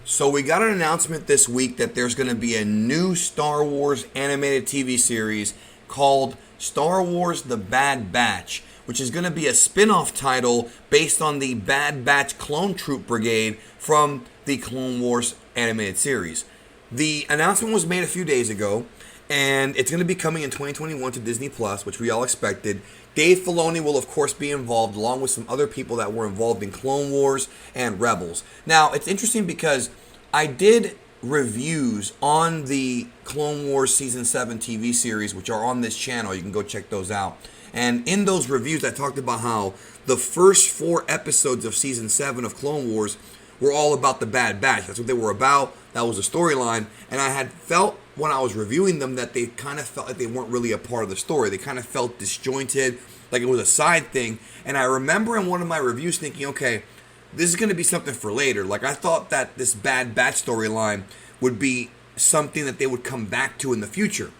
So we got an announcement this week that there's going to be a new Star Wars animated TV series called Star Wars The Bad Batch, which is going to be a spin-off title based on the Bad Batch Clone Troop Brigade from the Clone Wars animated series. The announcement was made a few days ago, and it's going to be coming in 2021 to Disney Plus, which we all expected. Dave Filoni will, of course, be involved, along with some other people that were involved in Clone Wars and Rebels. Now, it's interesting because I did reviews on the Clone Wars Season 7 TV series, which are on this channel. You can go check those out. And in those reviews, I talked about how the first 4 episodes of Season 7 of Clone Wars were all about the Bad Batch. That's what they were about. That was the storyline. And I had felt when I was reviewing them that they kind of felt like they weren't really a part of the story. They kind of felt disjointed, like it was a side thing. And I remember in one of my reviews thinking, okay, this is going to be something for later. Like, I thought that this Bad Batch storyline would be something that they would come back to in the future.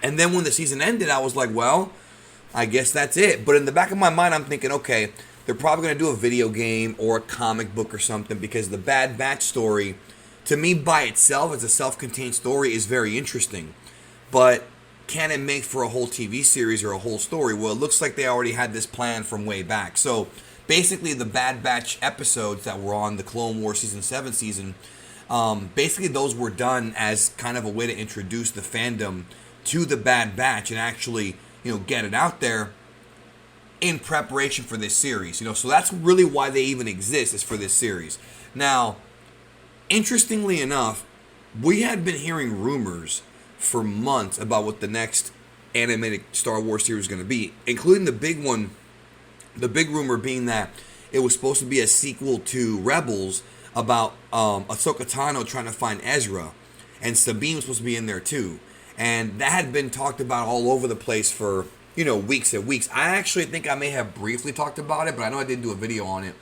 And then when the season ended, I was like, well, I guess that's it. But in the back of my mind, I'm thinking, okay, they're probably going to do a video game or a comic book or something, because the Bad Batch story, to me by itself as a self-contained story, is very interesting. But can it make for a whole TV series or a whole story? Well, it looks like they already had this plan from way back. So basically the Bad Batch episodes that were on the Clone Wars Season 7 season, basically those were done as kind of a way to introduce the fandom to the Bad Batch and actually, get it out there in preparation for this series. So that's really why they even exist, is for this series. Now, interestingly enough, we had been hearing rumors for months about what the next animated Star Wars series is going to be, including the big one, the big rumor being that it was supposed to be a sequel to Rebels about Ahsoka Tano trying to find Ezra, and Sabine was supposed to be in there too. And that had been talked about all over the place for, weeks and weeks. I actually think I may have briefly talked about it, but I know I didn't do a video on it.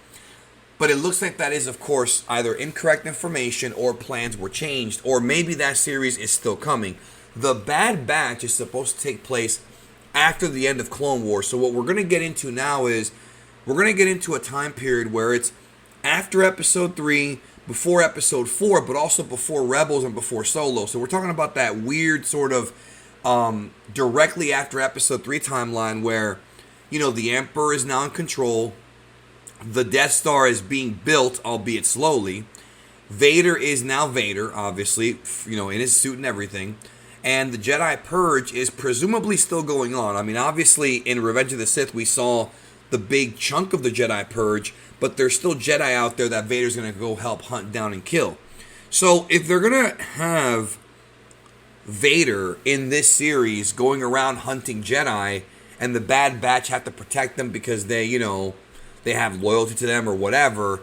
But it looks like that is, of course, either incorrect information or plans were changed, or maybe that series is still coming. The Bad Batch is supposed to take place after the end of Clone Wars. So what we're going to get into now is we're going to get into a time period where it's after Episode 3, before Episode 4, but also before Rebels and before Solo. So we're talking about that weird sort of directly after Episode 3 timeline where, the Emperor is now in control. The Death Star is being built, albeit slowly. Vader is now Vader, obviously, in his suit and everything. And the Jedi Purge is presumably still going on. I mean, obviously, in Revenge of the Sith, we saw the big chunk of the Jedi Purge, but there's still Jedi out there that Vader's going to go help hunt down and kill. So if they're going to have Vader in this series going around hunting Jedi, and the Bad Batch have to protect them because they have loyalty to them or whatever,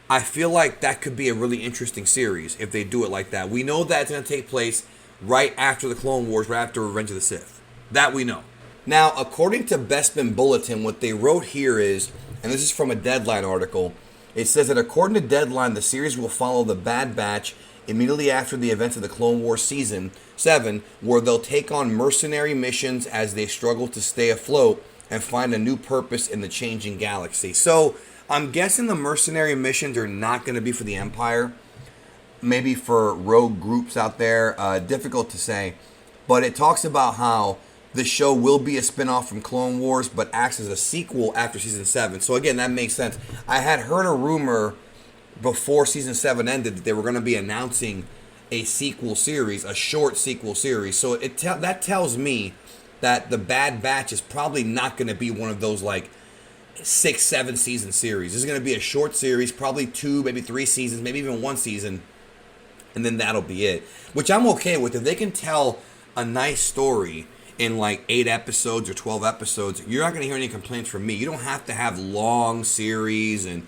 I feel like that could be a really interesting series if they do it like that. We know that it's going to take place right after the Clone Wars, right after Revenge of the Sith. That we know. Now, according to Bespin Bulletin, what they wrote here is, and this is from a Deadline article, it says that according to Deadline, the series will follow the Bad Batch immediately after the events of the Clone Wars Season 7, where they'll take on mercenary missions as they struggle to stay afloat and find a new purpose in the changing galaxy. So, I'm guessing the mercenary missions are not going to be for the Empire. Maybe for rogue groups out there. Difficult to say. But it talks about how the show will be a spin-off from Clone Wars, but acts as a sequel after Season 7. So again, that makes sense. I had heard a rumor before Season 7 ended that they were going to be announcing a sequel series, a short sequel series. So that tells me that the Bad Batch is probably not going to be one of those 6-7 season series. This is going to be a short series, probably 2, maybe 3 seasons, maybe even 1 season, and then that'll be it. Which I'm okay with. If they can tell a nice story in 8 episodes or 12 episodes, you're not going to hear any complaints from me. You don't have to have long series and,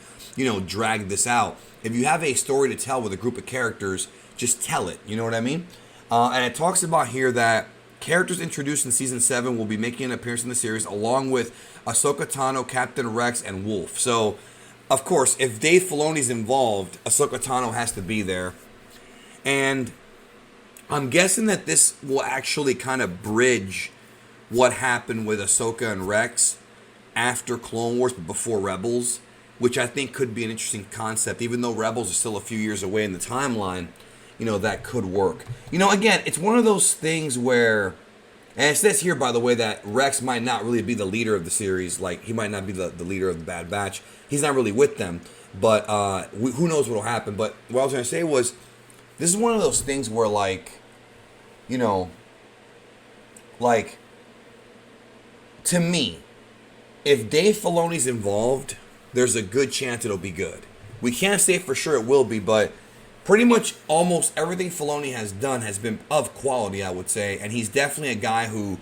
drag this out. If you have a story to tell with a group of characters, just tell it. You know what I mean? And it talks about here that characters introduced in Season 7 will be making an appearance in the series, along with Ahsoka Tano, Captain Rex, and Wolf. So, of course, if Dave Filoni's involved, Ahsoka Tano has to be there. And I'm guessing that this will actually kind of bridge what happened with Ahsoka and Rex after Clone Wars but before Rebels. which I think could be an interesting concept, even though Rebels is still a few years away in the timeline. That could work. Again, it's one of those things where, and it says here, by the way, that Rex might not really be the leader of the series. Like, he might not be the leader of the Bad Batch. He's not really with them. But who knows what will happen. But what I was going to say was, this is one of those things where, to me, if Dave Filoni's involved, there's a good chance it'll be good. We can't say for sure it will be, but pretty much almost everything Filoni has done has been of quality, I would say. And he's definitely a guy who,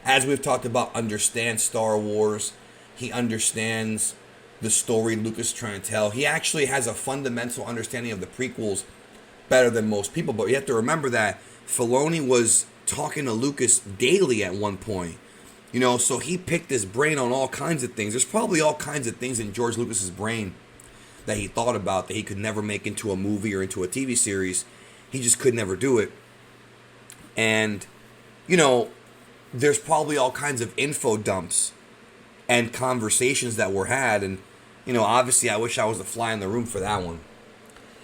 as we've talked about, understands Star Wars. He understands the story Lucas is trying to tell. He actually has a fundamental understanding of the prequels better than most people. But you have to remember that Filoni was talking to Lucas daily at one point. So he picked his brain on all kinds of things. There's probably all kinds of things in George Lucas's brain that he thought about that he could never make into a movie or into a TV series. He just could never do it. And, there's probably all kinds of info dumps and conversations that were had. And, obviously I wish I was the fly in the room for that one.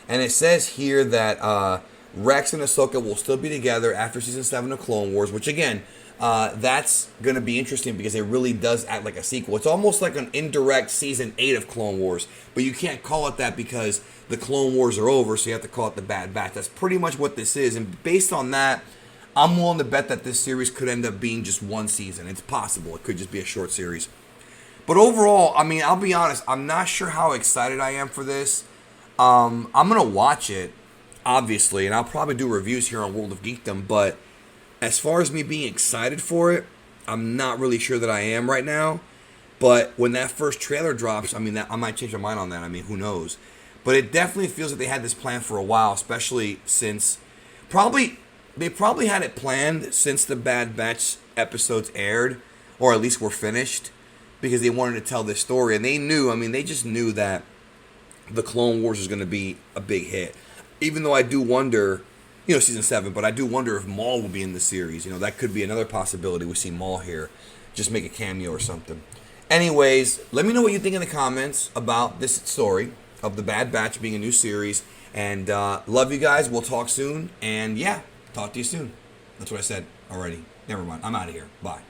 And it says here that Rex and Ahsoka will still be together after Season 7 of Clone Wars, which again, that's going to be interesting because it really does act like a sequel. It's almost like an indirect Season 8 of Clone Wars, but you can't call it that because the Clone Wars are over, so you have to call it the Bad Batch. That's pretty much what this is, and based on that, I'm willing to bet that this series could end up being just one season. It's possible. It could just be a short series. But overall, I'll be honest, I'm not sure how excited I am for this. I'm going to watch it, obviously, and I'll probably do reviews here on World of Geekdom, but as far as me being excited for it, I'm not really sure that I am right now. But when that first trailer drops, I might change my mind on that. Who knows? But it definitely feels like they had this plan for a while, especially since they probably had it planned since the Bad Batch episodes aired, or at least were finished, because they wanted to tell this story. And they knew, they just knew that the Clone Wars was going to be a big hit. Even though I do wonder, Season 7, but I do wonder if Maul will be in the series. That could be another possibility. We see Maul here, just make a cameo or something. Anyways, let me know what you think in the comments about this story of the Bad Batch being a new series. And love you guys. We'll talk soon. And yeah, talk to you soon. That's what I said already. Never mind. I'm out of here. Bye.